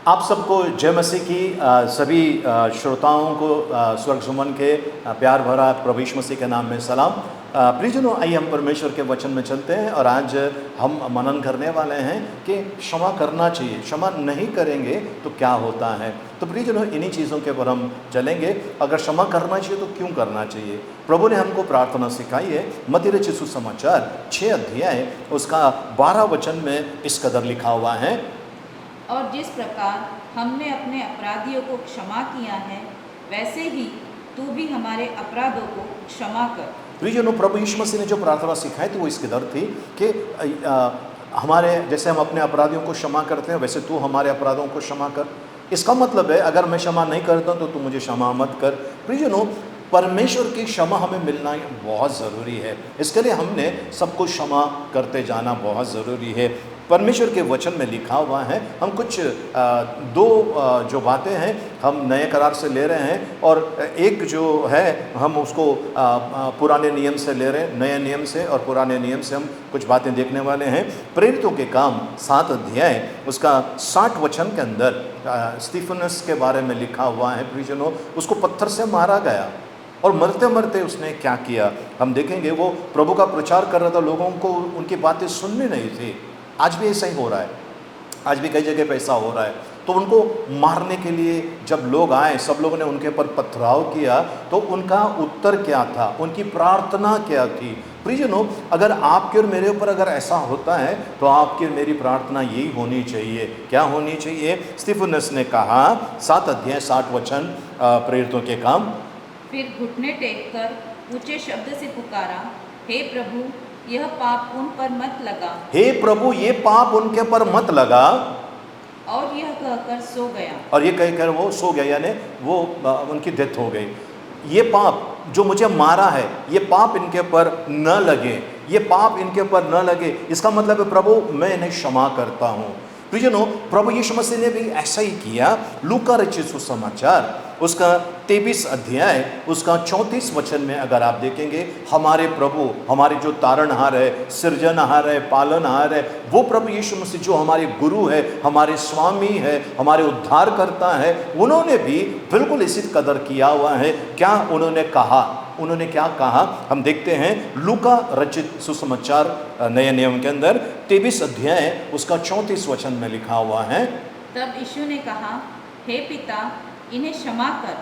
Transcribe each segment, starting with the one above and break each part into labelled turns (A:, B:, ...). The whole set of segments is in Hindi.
A: आप सबको जय मसीह की सभी श्रोताओं को स्वर्ग सुमन के प्यार भरा प्रभु यीशु मसीह के नाम में सलाम। प्रियजनों, आइए हम परमेश्वर के वचन में चलते हैं और आज हम मनन करने वाले हैं कि क्षमा करना चाहिए, क्षमा नहीं करेंगे तो क्या होता है। तो प्रियजनों, इन्हीं चीज़ों के ऊपर हम चलेंगे। अगर क्षमा करना चाहिए तो क्यों करना चाहिए। प्रभु ने हमको प्रार्थना सिखाई है। मत्ती रचित सुसमाचार 6 अध्याय उसका 12 वचन में इस कदर लिखा हुआ है,
B: और जिस प्रकार हमने अपने अपराधियों को क्षमा किया है, वैसे ही तू भी हमारे अपराधों को क्षमा कर।
A: प्रियजनों, प्रभु यीशु मसीह ने जो प्रार्थना सिखाई थी वो इसके दर थी कि हमारे जैसे हम अपने अपराधियों को क्षमा करते हैं वैसे तू हमारे अपराधों को क्षमा कर। इसका मतलब है अगर मैं क्षमा नहीं करता तो तू मुझे क्षमा मत कर। प्रियजनों, परमेश्वर की क्षमा हमें मिलना बहुत ज़रूरी है। इसके लिए हमने सबको क्षमा करते जाना बहुत ज़रूरी है। परमेश्वर के वचन में लिखा हुआ है। हम कुछ दो जो बातें हैं हम नए करार से ले रहे हैं और एक जो है हम उसको पुराने नियम से ले रहे हैं, नए नियम से और पुराने नियम से हम कुछ बातें देखने वाले हैं। प्रेरितों के काम 7 अध्याय उसका 60 वचन के अंदर स्टीफनस के बारे में लिखा हुआ है। प्रियजनों, उसको पत्थर से मारा गया और मरते मरते उसने क्या किया हम देखेंगे। वो प्रभु का प्रचार कर रहा था, लोगों को उनकी बातें सुननी नहीं थी। आज भी ऐसा ही हो रहा है, आज भी कई जगह पे ऐसा हो रहा है। तो उनको मारने के लिए जब लोग आए, सब लोगों ने उनके ऊपर पथराव किया, तो उनका उत्तर क्या था, उनकी प्रार्थना क्या थी। प्रियजनों, अगर आपके और मेरे ऊपर अगर ऐसा होता है तो आपकी और मेरी प्रार्थना यही होनी चाहिए। क्या होनी चाहिए? स्टीफनस ने कहा 7 अध्याय 60 वचन प्रेरितों के काम,
B: फिर घुटने टेक कर ऊंचे शब्द से पुकारा, हे प्रभु, यह पाप उन पर मत लगा।
A: हे प्रभु, ये पाप उनके पर मत लगा।
B: और यह कहकर सो गया।
A: और ये कहकर वो सो गया, यानी वो उनकी डेथ हो गई। ये पाप जो मुझे मारा है, ये पाप इनके पर न लगे, ये पाप इनके पर न लगे। इसका मतलब है प्रभु मैं इन्हें क्षमा करता हूँ। प्रियजनों, प्रभु यीशु मसीह ने भी ऐसा ही किया। लूका रचित सुसमाचार उसका 23 अध्याय उसका 34 वचन में अगर आप देखेंगे, हमारे प्रभु, हमारे जो तारणहार है, सृजनहार है, पालनहार है, वो प्रभु यीशु मसीह जो हमारे गुरु है, हमारे स्वामी है, हमारे उद्धार करता है, उन्होंने भी बिल्कुल इसी कदर किया हुआ है। क्या उन्होंने कहा? उन्होंने क्या कहा हम देखते हैं। लूका रचित सुसमाचार नए नियम के अंदर 23 अध्याय उसका 34 वचन में लिखा हुआ है,
B: तब यीशु ने कहा, हे पिता, इन्हें क्षमा कर,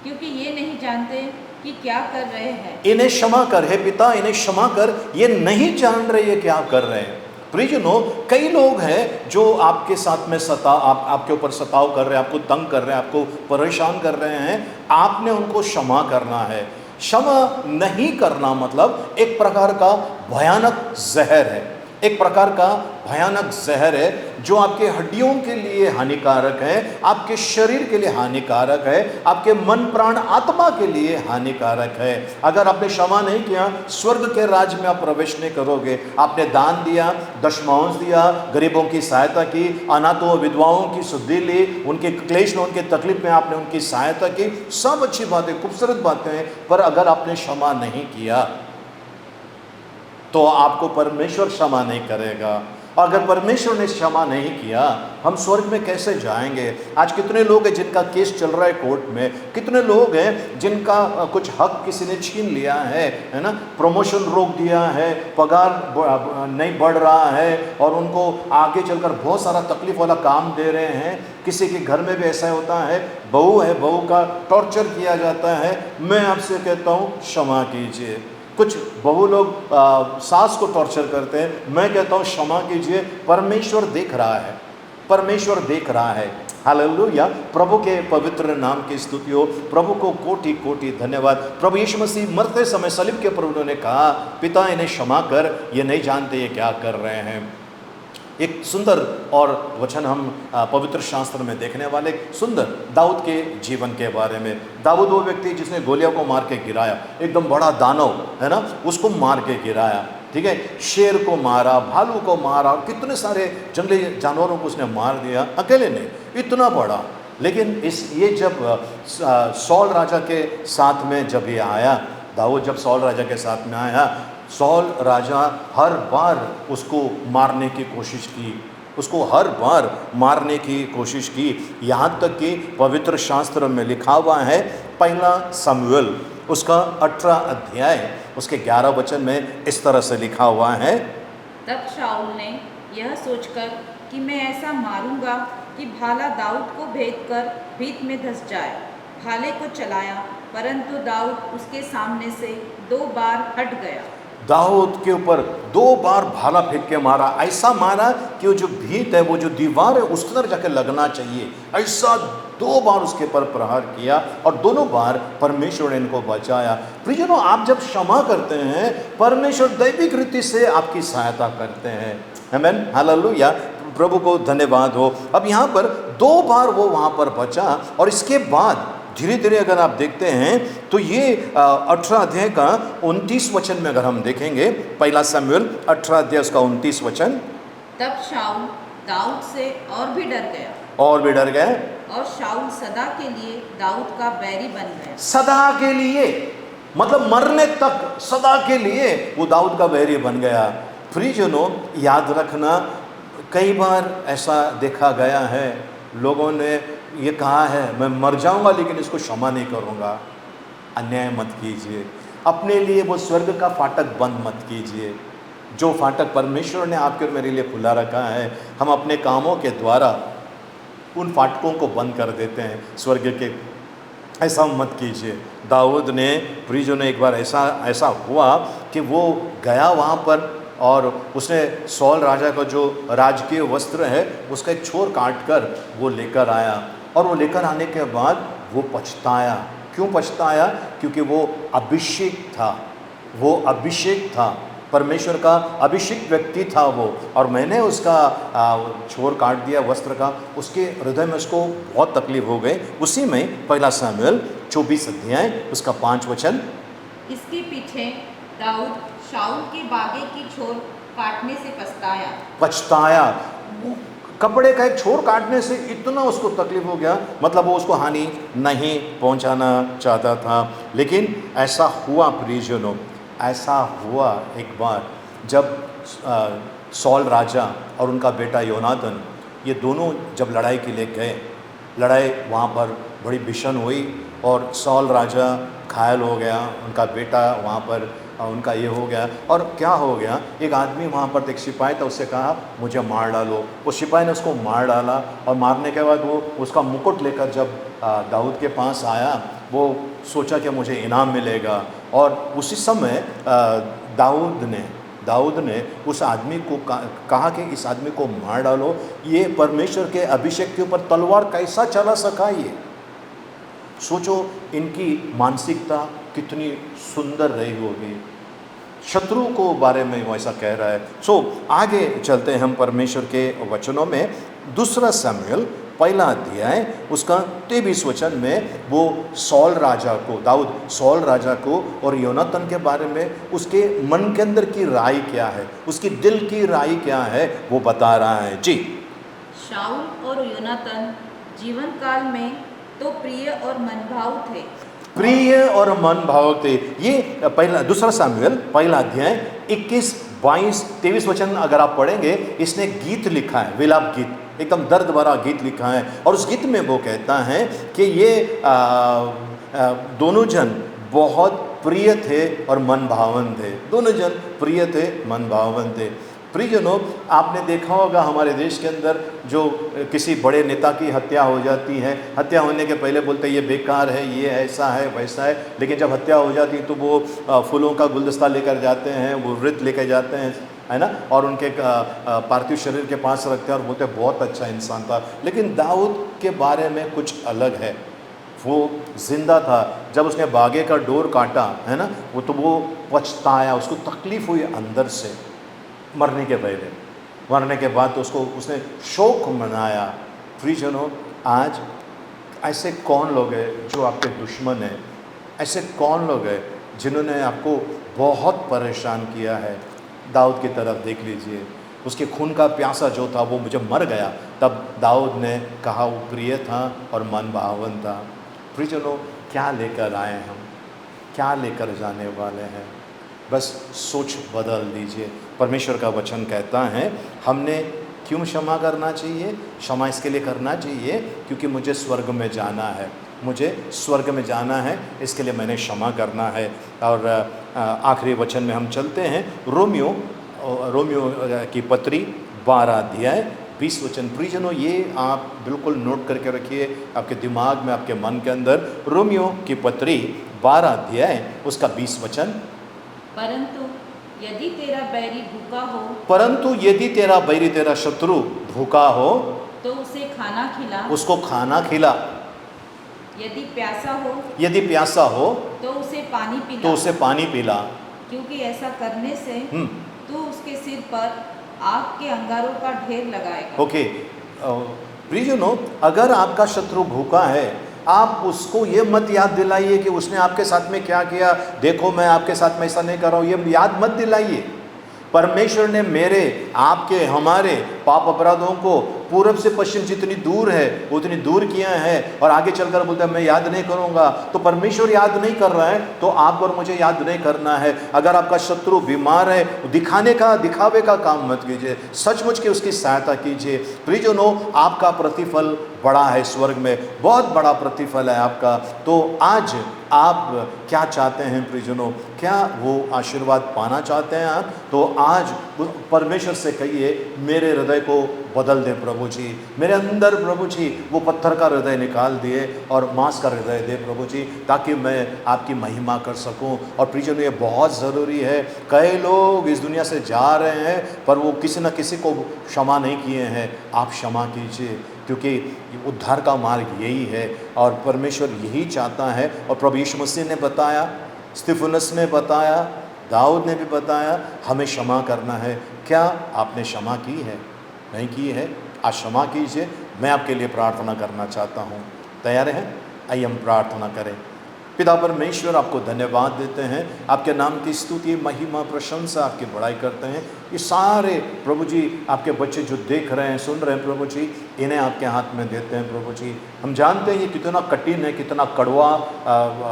B: क्योंकि ये नहीं जानते कि क्या कर रहे हैं।
A: इन्हें क्षमा कर, हे पिता इन्हें क्षमा कर, ये नहीं जान रहे ये क्या कर रहे हैं। प्रियजनों, कई लोग हैं जो आपके साथ में आपके ऊपर सताव कर रहे हैं, आपको तंग कर रहे हैं, आपको परेशान कर रहे हैं। आपने उनको क्षमा करना है। क्षमा नहीं करना मतलब एक प्रकार का भयानक जहर है, एक प्रकार का भयानक जहर है जो आपके हड्डियों के लिए हानिकारक है, आपके शरीर के लिए हानिकारक है, आपके मन प्राण आत्मा के लिए हानिकारक है। अगर आपने क्षमा नहीं किया, स्वर्ग के राज्य में आप प्रवेश नहीं करोगे। आपने दान दिया, दशमांश दिया, गरीबों की सहायता की, अनाथों विधवाओं की सुधि ली, उनके क्लेश में, उनके तकलीफ में आपने उनकी सहायता की, सब अच्छी बातें, खूबसूरत बातें हैं। पर अगर आपने क्षमा नहीं किया तो आपको परमेश्वर क्षमा नहीं करेगा। और अगर परमेश्वर ने क्षमा नहीं किया, हम स्वर्ग में कैसे जाएंगे? आज कितने लोग हैं जिनका केस चल रहा है कोर्ट में, कितने लोग हैं जिनका कुछ हक किसी ने छीन लिया है ना, प्रमोशन रोक दिया है, पगार नहीं बढ़ रहा है और उनको आगे चलकर बहुत सारा तकलीफ वाला काम दे रहे हैं। किसी के घर में भी ऐसा होता है, बहू है, बहू का टॉर्चर किया जाता है। मैं आपसे कहता हूँ क्षमा कीजिए। कुछ बहू लोग सास को टॉर्चर करते हैं। मैं कहता हूँ क्षमा कीजिए, परमेश्वर देख रहा है, परमेश्वर देख रहा है। हालेलुया, प्रभु के पवित्र नाम की स्तुति हो। प्रभु को कोटि कोटि धन्यवाद। प्रभु यीशु मसीह मरते समय सलीब के ऊपर उन्होंने कहा, पिता इन्हें क्षमा कर, ये नहीं जानते ये क्या कर रहे हैं। एक सुंदर और वचन हम पवित्र शास्त्र में देखने वाले, सुंदर दाऊद के जीवन के बारे में। दाऊद वो व्यक्ति जिसने गोलियां को मार के गिराया, एकदम बड़ा दानव है ना, उसको मार के गिराया। ठीक है, शेर को मारा, भालू को मारा, कितने सारे जंगली जानवरों को उसने मार दिया अकेले ने, इतना बड़ा। लेकिन ये जब सौल राजा के साथ में जब ये आया, दाऊद जब सौल राजा के साथ में आया, सौल राजा हर बार उसको मारने की कोशिश की, उसको हर बार मारने की कोशिश की। यहाँ तक कि पवित्र शास्त्र में लिखा हुआ है, पहला शमूएल उसका 18 अध्याय उसके 11 वचन में इस तरह से लिखा हुआ है,
B: तब शाऊल ने यह सोचकर कि मैं ऐसा मारूंगा कि भाला दाऊद को भेद कर भीत में धंस जाए, भाले को चलाया, परंतु दाऊद उसके सामने से 2 बार हट गया।
A: दाऊद के ऊपर 2 बार भाला फेंक के मारा, ऐसा मारा कि वो जो भीत है, वो जो दीवार है, उसके अंदर जाके लगना चाहिए, ऐसा 2 बार उसके ऊपर प्रहार किया और दोनों बार परमेश्वर ने इनको बचाया। प्रियजनों, आप जब क्षमा करते हैं, परमेश्वर दैविक रीति से आपकी सहायता करते हैं। आमीन, हालेलुया, प्रभु को धन्यवाद हो। अब यहाँ पर 2 बार वो वहाँ पर बचा और इसके बाद धीरे धीरे अगर आप देखते हैं तो ये 18 अध्याय का 29 वचन में अगर हम देखेंगे, पहला शमूएल 18 अध्याय उसका 29 वचन,
B: तब शाऊल दाऊद से और भी डर गया
A: और भी डर गए,
B: और शाऊल सदा के लिए दाऊद का बैरी बन गया।
A: सदा के लिए मतलब मरने तक, सदा के लिए वो दाऊद का बैरी बन गया। प्रियजनों, याद रखना, कई बार ऐसा देखा गया है, लोगों ने ये कहा है मैं मर जाऊंगा लेकिन इसको क्षमा नहीं करूंगा। अन्याय मत कीजिए, अपने लिए वो स्वर्ग का फाटक बंद मत कीजिए। जो फाटक परमेश्वर ने आपके और मेरे लिए खुला रखा है, हम अपने कामों के द्वारा उन फाटकों को बंद कर देते हैं स्वर्ग के। ऐसा मत कीजिए। दाऊद ने, प्रियजनों, एक बार ऐसा हुआ कि वो गया वहाँ पर और उसने सौल राजा का जो राजकीय वस्त्र है उसका एक छोर काट कर वो लेकर आया, और वो लेकर आने के बाद वो पछताया। क्यों पछताया? क्योंकि वो अभिषेक था, वो अभिषेक था, परमेश्वर का अभिषेक व्यक्ति था वो, और मैंने उसका छोर काट दिया वस्त्र का। उसके हृदय में उसको बहुत तकलीफ हो गई। उसी में पहला शमूएल 24 अध्याय उसका 5 वचन,
B: इसके पीछे दाऊद शाऊल के बागे की छोर काटने से
A: पछताया। कपड़े का एक छोर काटने से इतना उसको तकलीफ हो गया, मतलब वो उसको हानि नहीं पहुंचाना चाहता था। लेकिन ऐसा हुआ प्रियजनों, ऐसा हुआ एक बार जब सौल राजा और उनका बेटा योनातन, ये दोनों जब लड़ाई के लिए गए, लड़ाई वहाँ पर बड़ी भीषण हुई और सौल राजा घायल हो गया, उनका बेटा वहाँ पर उनका ये हो गया। और क्या हो गया, एक आदमी वहाँ पर, एक सिपाही था, उससे कहा मुझे मार डालो। वो सिपाही ने उसको मार डाला और मारने के बाद वो उसका मुकुट लेकर जब दाऊद के पास आया, वो सोचा कि मुझे इनाम मिलेगा। और उसी समय दाऊद ने उस आदमी को कहा कि इस आदमी को मार डालो। ये परमेश्वर के अभिषेक के ऊपर तलवार कैसा चला सका ये? सोचो इनकी मानसिकता कितनी सुंदर रही होगी। शत्रु को बारे में वो ऐसा कह रहा है। आगे चलते हैं हम परमेश्वर के वचनों में। दूसरा शमूएल पहला अध्याय उसका 23 वचन में वो सौल राजा को, दाऊद सौल राजा को और योनातन के बारे में उसके मन के अंदर की राय क्या है, उसकी दिल की राय क्या है, वो बता रहा है। जी,
B: शाऊल और योनातन जीवन काल में तो प्रिय और मनभाव थे।
A: प्रिय और मन भाव थे। ये दूसरा शमूएल पहला अध्याय 21, 22, 23 वचन अगर आप पढ़ेंगे, इसने गीत लिखा है, विलाप गीत, एकदम दर्द भरा गीत लिखा है। और उस गीत में वो कहता है कि ये दोनों जन बहुत प्रिय थे और मन भावन थे। दोनों जन प्रिय थे, मन भावन थे। प्रियजनों, आपने देखा होगा हमारे देश के अंदर जो किसी बड़े नेता की हत्या हो जाती है, हत्या होने के पहले बोलते हैं ये बेकार है, ये ऐसा है, वैसा है, लेकिन जब हत्या हो जाती है तो वो फूलों का गुलदस्ता लेकर जाते हैं, वो वृत्त लेकर जाते हैं, है ना, और उनके पार्थिव शरीर के पास रखते हैं और बोलते हैं बहुत अच्छा इंसान था। लेकिन दाऊद के बारे में कुछ अलग है। वो जिंदा था, जब उसने बागे का डोर काटा, है ना, तो वो पछताया, उसको तकलीफ हुई अंदर से। मरने के पहले, मरने के बाद तो उसने शोक मनाया। प्रियजनों, आज ऐसे कौन लोग हैं जो आपके दुश्मन हैं? ऐसे कौन लोग हैं जिन्होंने आपको बहुत परेशान किया है? दाऊद की तरफ देख लीजिए, उसके खून का प्यासा जो था वो मुझे मर गया, तब दाऊद ने कहा वो प्रिय था और मन भावन था। प्रियजनों, क्या लेकर आए हम, क्या लेकर जाने वाले हैं? बस सोच बदल दीजिए। परमेश्वर का वचन कहता है हमने क्यों क्षमा करना चाहिए? क्षमा इसके लिए करना चाहिए क्योंकि मुझे स्वर्ग में जाना है, मुझे स्वर्ग में जाना है, इसके लिए मैंने क्षमा करना है। और आखिरी वचन में हम चलते हैं, रोमियो की पत्री 12 अध्याय 20 वचन। प्रियजनों, ये आप बिल्कुल नोट करके रखिए आपके दिमाग में, आपके मन के अंदर। रोमियो की पत्री 12 अध्याय उसका 20 वचन।
B: परंतु यदि तेरा बैरी भूखा हो,
A: परंतु यदि तेरा बैरी, तेरा शत्रु भूखा हो,
B: तो उसे खाना खिला,
A: उसको खाना खिला।
B: यदि प्यासा हो,
A: यदि प्यासा हो
B: तो उसे पानी पिला,
A: तो उसे पानी पिला।
B: क्योंकि ऐसा करने से
A: हम्म,
B: तू उसके सिर पर आग के अंगारों का ढेर लगाएगा।
A: ओके। प्रियजनों, अगर आपका शत्रु भूखा है, आप उसको ये मत याद दिलाइए कि उसने आपके साथ में क्या किया, देखो मैं आपके साथ में ऐसा नहीं कर रहा हूँ, ये याद मत दिलाइए। परमेश्वर ने मेरे, आपके, हमारे पाप अपराधों को पूरब से पश्चिम जितनी दूर है उतनी दूर किया है, और आगे चलकर बोलता है मैं याद नहीं करूंगा। तो परमेश्वर याद नहीं कर रहा है तो आप और मुझे याद नहीं करना है। अगर आपका शत्रु बीमार है, दिखावे का काम मत कीजिए, सचमुच की उसकी सहायता कीजिए। प्रियजनों, आपका प्रतिफल बड़ा है स्वर्ग में, बहुत बड़ा प्रतिफल है आपका। तो आज आप क्या चाहते हैं प्रियजनों? क्या वो आशीर्वाद पाना चाहते हैं आप? तो आज परमेश्वर से कहिए, मेरे हृदय को बदल दे प्रभु जी, मेरे अंदर प्रभु जी वो पत्थर का हृदय निकाल दिए और मांस का हृदय दे प्रभु जी, ताकि मैं आपकी महिमा कर सकूं। और प्रियजनों, ये बहुत ज़रूरी है। कई लोग इस दुनिया से जा रहे हैं पर वो किसी न किसी को क्षमा नहीं किए हैं। आप क्षमा कीजिए, क्योंकि उद्धार का मार्ग यही है और परमेश्वर यही चाहता है। और प्रभु यीशु मसीह ने बताया, स्तिफनुस ने बताया, दाऊद ने भी बताया, हमें क्षमा करना है। क्या आपने क्षमा की है? नहीं की है? आज क्षमा कीजिए। मैं आपके लिए प्रार्थना करना चाहता हूँ। तैयार हैं? आइए हम प्रार्थना करें। पिता परमेश्वर, आपको धन्यवाद देते हैं, आपके नाम की स्तुति, महिमा, प्रशंसा, आपकी बड़ाई करते हैं। ये सारे प्रभु जी आपके बच्चे जो देख रहे हैं, सुन रहे हैं प्रभु जी, इन्हें आपके हाथ में देते हैं प्रभु जी। हम जानते हैं ये कितना कठिन है, कितना कड़वा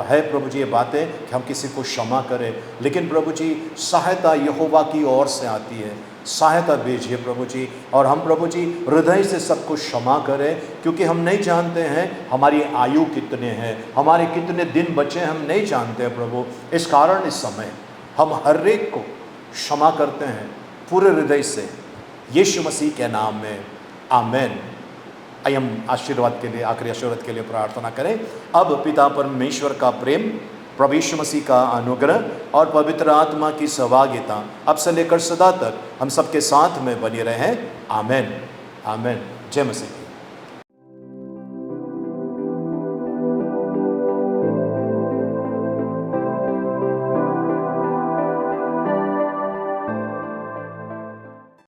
A: है प्रभु जी ये बातें कि हम किसी को क्षमा करें, लेकिन प्रभु जी सहायता यहोवा की ओर से आती है। सहायता भेजिए प्रभु जी, और हम प्रभु जी हृदय से सबको क्षमा करें, क्योंकि हम नहीं जानते हैं हमारी आयु कितने हैं, हमारे कितने दिन बचे हैं, हम नहीं जानते हैं प्रभु। इस कारण इस समय हम हर एक को क्षमा करते हैं पूरे हृदय से, यीशु मसीह के नाम में, आमेन। आइए हम आशीर्वाद के लिए, आखिरी आशीर्वाद के लिए प्रार्थना करें। अब पिता परमेश्वर का प्रेम, प्रभु यीशु मसीह का अनुग्रह और पवित्र आत्मा की सहभागिता अब से लेकर सदा तक हम सबके साथ में बनी रहे। आमेन, आमेन। जय मसीह।